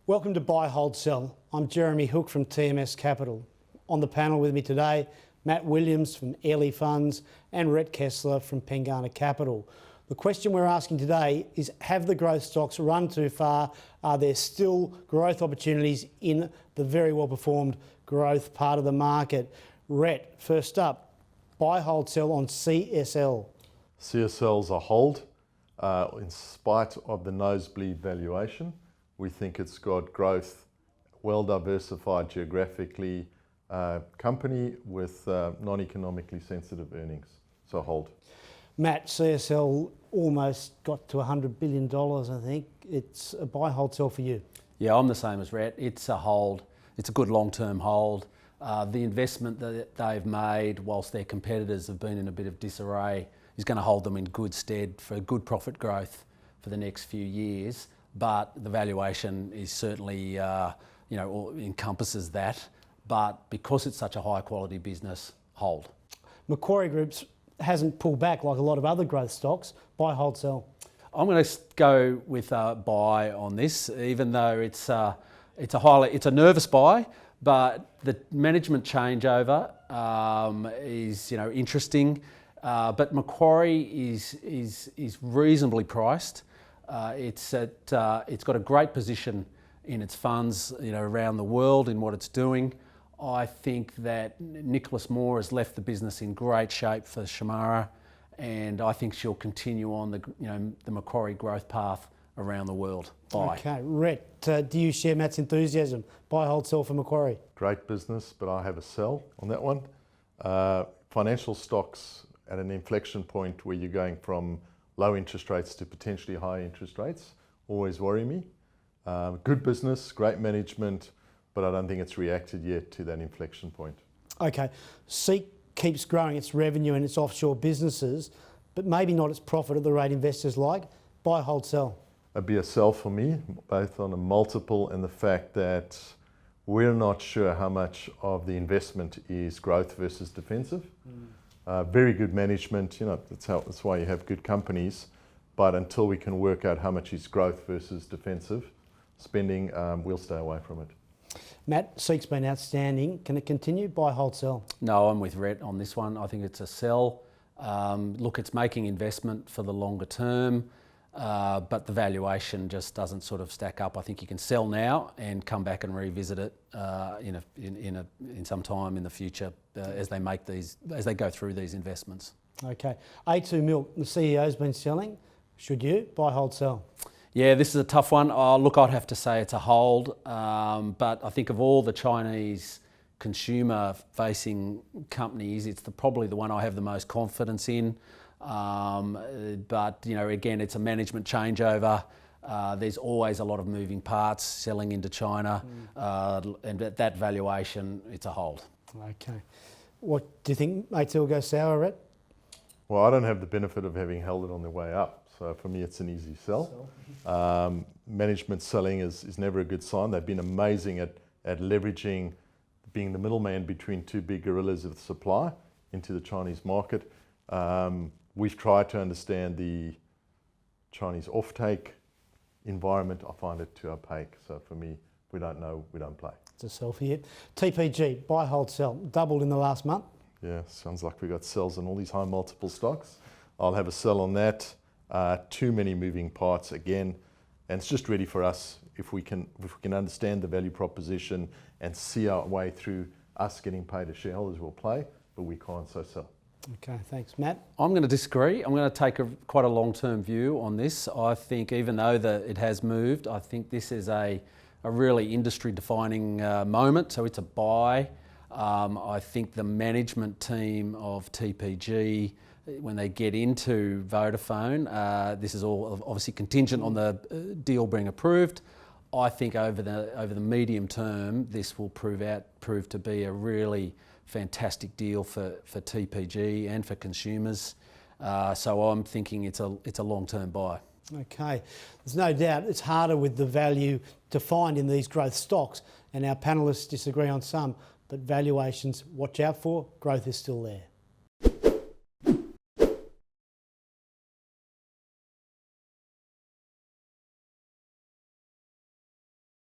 Welcome to Buy, Hold, Sell. I'm Jeremy Hook from TMS Capital. On the panel with me today, Matt Williams from Airlie Funds and Rhett Kessler from Pengana Capital. The question we're asking today is, have the growth stocks run too far? Are there still growth opportunities in the very well-performed growth part of the market? Rhett, first up, buy, hold, sell on CSL. CSL's a hold in spite of the nosebleed valuation. We think it's got growth, well diversified geographically, company with non-economically sensitive earnings. So hold. Matt, CSL almost got to $100 billion, I think. It's a buy, hold, sell for you. Yeah, I'm the same as Rhett. It's a hold. It's a good long-term hold. The investment that they've made, whilst their competitors have been in a bit of disarray, is going to hold them in good stead for good profit growth for the next few years. But the valuation is certainly, encompasses that. But because it's such a high-quality business, hold. Macquarie Group's hasn't pulled back like a lot of other growth stocks. Buy, hold, sell. I'm going to go with a buy on this, even though it's a nervous buy. But the management changeover is interesting. But Macquarie is reasonably priced. It's got a great position in its funds around the world in what it's doing. I think that Nicholas Moore has left the business in great shape for Shemara, and I think she'll continue on the Macquarie growth path around the world. Buy. Okay, Rhett, do you share Matt's enthusiasm? Buy, hold, sell for Macquarie. Great business, but I have a sell on that one. Financial stocks at an inflection point where you're going from low interest rates to potentially high interest rates always worry me. Good business, great management, but I don't think it's reacted yet to that inflection point. Okay. SEEK keeps growing its revenue and its offshore businesses, but maybe not its profit at the rate investors like. Buy, hold, sell. It'd be a sell for me, both on a multiple and the fact that we're not sure how much of the investment is growth versus defensive. Very good management, that's why you have good companies, but until we can work out how much is growth versus defensive spending, we'll stay away from it. Matt, SEEK's been outstanding. Can it continue? Buy, hold, sell. No, I'm with Rhett on this one. I think it's a sell. Look, it's making investment for the longer term, but the valuation just doesn't sort of stack up. I think you can sell now and come back and revisit it in some time in the future as they go through these investments. Okay. A2 Milk, the CEO's been selling. Should you? Buy, hold, sell. Yeah, this is a tough one. Look, I'd have to say it's a hold, but I think of all the Chinese consumer-facing companies, it's probably the one I have the most confidence in. But again, it's a management changeover. There's always a lot of moving parts selling into China, and at that valuation, it's a hold. Okay. What do you think? A2 will go sour, Rhett? Well, I don't have the benefit of having held it on the way up. So for me, it's an easy sell. Management selling is never a good sign. They've been amazing at leveraging, being the middleman between two big gorillas of supply into the Chinese market. We've tried to understand the Chinese offtake environment. I find it too opaque. So for me, we don't know, we don't play. It's a sell for you. TPG, buy, hold, sell. Doubled in the last month. Yeah, sounds like we got sells on all these high multiple stocks. I'll have a sell on that. Too many moving parts again, and it's just ready for us if we can understand the value proposition and see our way through us getting paid as shareholders. We'll play, but we can't, so sell. Okay, thanks, Matt. I'm going to disagree. I'm going to take quite a long-term view on this. I think even though it has moved, I think this is a really industry-defining moment. So it's a buy. I think the management team of TPG, when they get into Vodafone, this is all obviously contingent on the deal being approved. I think over the medium term, this will prove to be a really fantastic deal for TPG and for consumers. So I'm thinking it's a long-term buy. Okay, there's no doubt it's harder with the value to find in these growth stocks, and our panellists disagree on some, but valuations, watch out for, growth is still there.